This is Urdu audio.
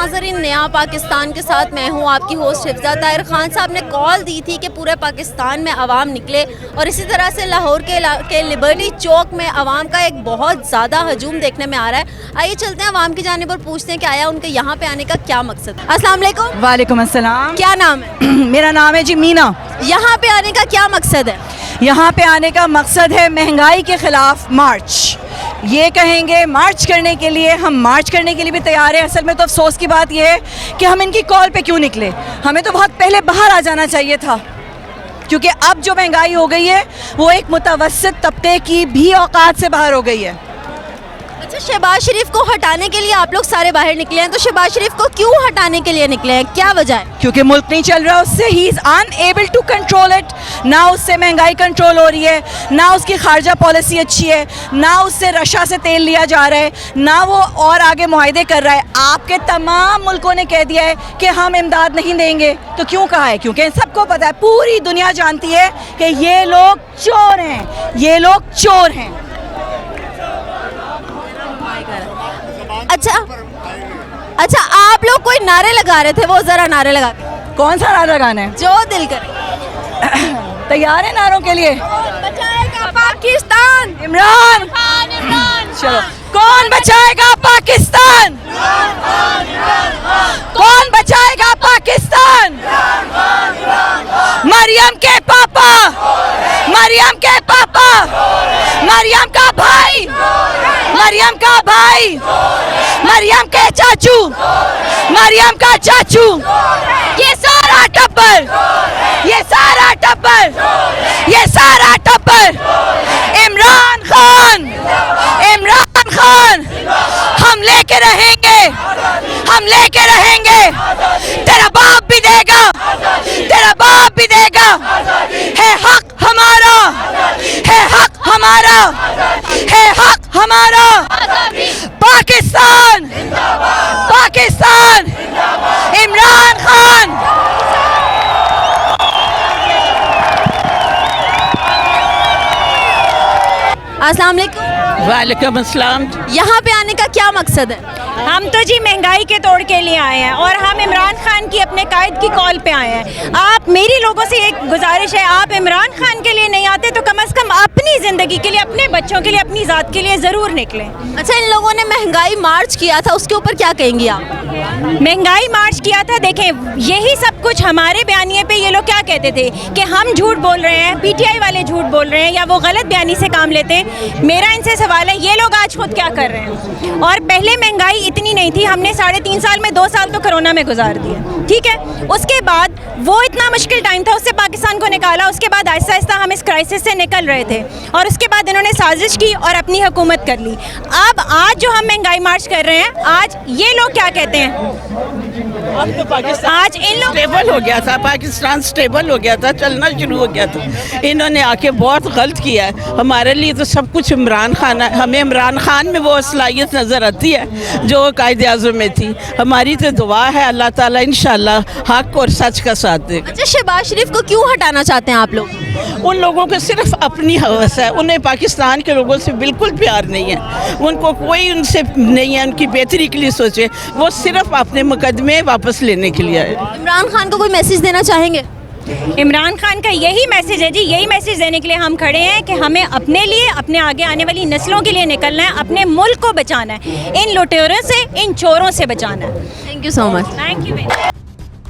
ناظرین، نیا پاکستان کے ساتھ میں ہوں آپ کی ہوسٹ حفظہ طاہر خان صاحب نے کال دی تھی کہ پورے پاکستان میں عوام نکلے، اور اسی طرح سے لاہور کے علاقے لبرٹی چوک میں عوام کا ایک بہت زیادہ ہجوم دیکھنے میں آ رہا ہے۔ آئیے چلتے ہیں عوام کی جانب اور پوچھتے ہیں کہ آیا ان کے یہاں پہ آنے کا کیا مقصد ہے۔ السلام علیکم۔ وعلیکم السلام۔ کیا نام ہے؟ میرا نام ہے جی مینا۔ یہاں پہ آنے کا کیا مقصد ہے؟ یہاں پہ آنے کا مقصد ہے مہنگائی کے خلاف مارچ۔ یہ کہیں گے مارچ کرنے کے لیے، ہم مارچ کرنے کے لیے بھی تیار ہیں۔ اصل میں تو افسوس کی بات یہ ہے کہ ہم ان کی کال پہ کیوں نکلے، ہمیں تو بہت پہلے باہر آ جانا چاہیے تھا، کیونکہ اب جو مہنگائی ہو گئی ہے وہ ایک متوسط طبقے کی بھی اوقات سے باہر ہو گئی ہے۔ اچھا، شہباز شریف کو ہٹانے کے لیے آپ لوگ سارے باہر نکلے ہیں، تو شہباز شریف کو کیوں ہٹانے کے لیے نکلے ہیں، کیا وجہ ہے؟ کیونکہ ملک نہیں چل رہا اس سے، he is unable to control it. نہ اس سے مہنگائی کنٹرول ہو رہی ہے، نہ اس کی خارجہ پالیسی اچھی ہے، نہ اس سے رشیا سے تیل لیا جا رہا ہے، نہ وہ اور آگے معاہدے کر رہا ہے۔ آپ کے تمام ملکوں نے کہہ دیا ہے کہ ہم امداد نہیں دیں گے، تو کیوں کہا ہے؟ کیونکہ سب کو پتہ ہے، پوری دنیا جانتی ہے کہ یہ لوگ چور ہیں، یہ لوگ چور ہیں۔ اچھا آپ لوگ کوئی نعرے لگا رہے تھے، وہ ذرا نعرے لگا کے کون سا نعرہ لگانا ہے؟ جو دل کرے۔ تیار ہیں نعروں کے لیے؟ بچائے گا پاکستان، عمران چلو، کون بچائے گا پاکستان؟ کون بچائے گا پاکستان؟ مریم کے پاپا، مریم کے پاپا، مریم کا بھائی، مریم کا بھائی، مریم کے چاچو، مریم کا چاچو، یہ سارا ٹبر، یہ سارا ٹبر، یہ سارا ٹبر عمران خان، عمران خان، ہم لے کے رہیں گے، ہم لے کے رہیں گے، تیرا باپ بھی دے گا، تیرا باپ بھی دے گا، ہے حق ہمارا، ہے حق ہمارا، ہے حق ہمارا۔ پاکستان، پاکستان، عمران خان۔ السلام علیکم۔ وعلیکم السلام۔ یہاں پہ آنے کا کیا مقصد ہے؟ ہم تو جی مہنگائی کے توڑ کے لیے آئے ہیں، اور ہم عمران خان کی اپنے قائد کی کال پہ آئے ہیں۔ آپ، میری لوگوں سے ایک گزارش ہے، آپ عمران خان کے لیے نہیں آتے تو کم از کم اپنی زندگی کے لیے، اپنے بچوں کے لیے، اپنی ذات کے لیے ضرور نکلیں۔ اچھا، ان لوگوں نے مہنگائی مارچ کیا تھا، اس کے اوپر کیا کہیں گی آپ؟ مہنگائی مارچ کیا تھا، دیکھیں یہی سب کچھ ہمارے بیانیے پہ یہ لوگ کیا کہتے تھے کہ ہم جھوٹ بول رہے ہیں، پی ٹی آئی والے جھوٹ بول رہے ہیں، یا وہ غلط بیانی سے کام لیتے ہیں۔ میرا ان سے سوال ہے، یہ لوگ آج خود کیا کر رہے ہیں؟ اور پہلے مہنگائی اتنی نہیں تھی، ہم نے 3.5 سال میں 2 سال تو کرونا میں گزار دیا، ٹھیک ہے؟ اس کے بعد وہ اتنا مشکل ٹائم تھا، اس سے پاکستان کو نکالا، اس کے بعد آہستہ آہستہ ہم اس کرائسس سے نکل رہے تھے، اور اس کے بعد انہوں نے سازش کی اور اپنی حکومت کر لی۔ اب آج جو ہم مہنگائی مارچ کر رہے ہیں، آج یہ لوگ کیا کہتے ہیں؟ اب تو پاکستان آج ان لوگ سٹیبل ہو گیا تھا، پاکستان سٹیبل ہو گیا تھا، چلنا شروع ہو گیا تھا۔ انہوں نے آ کے بہت غلط کیا ہے۔ ہمارے لیے تو سب کچھ عمران خان ہے، ہمیں عمران خان میں وہ صلاحیت نظر آتی ہے جو قائد اعظم میں تھی۔ ہماری تو دعا ہے اللہ تعالیٰ انشاءاللہ حق اور سچ کا ساتھ دے گا۔ اچھا، شہباز شریف کو کیوں ہٹانا چاہتے ہیں آپ لوگ؟ ان لوگوں کو صرف اپنی ہوس ہے، انہیں پاکستان کے لوگوں سے بالکل پیار نہیں ہے، ان کو کوئی ان سے نہیں ہے ان کی بہتری کے لیے سوچے، وہ صرف اپنے مقدمے واپس لینے کے لیے آئے۔ عمران خان کو کوئی میسج دینا چاہیں گے؟ عمران خان کا یہی میسج ہے جی، یہی میسج دینے کے لیے ہم کھڑے ہیں کہ ہمیں اپنے لیے، اپنے آگے آنے والی نسلوں کے لیے نکلنا ہے، اپنے ملک کو بچانا ہے، ان لٹیروں سے، ان چوروں سے بچانا ہے۔ Thank you so much. Thank you.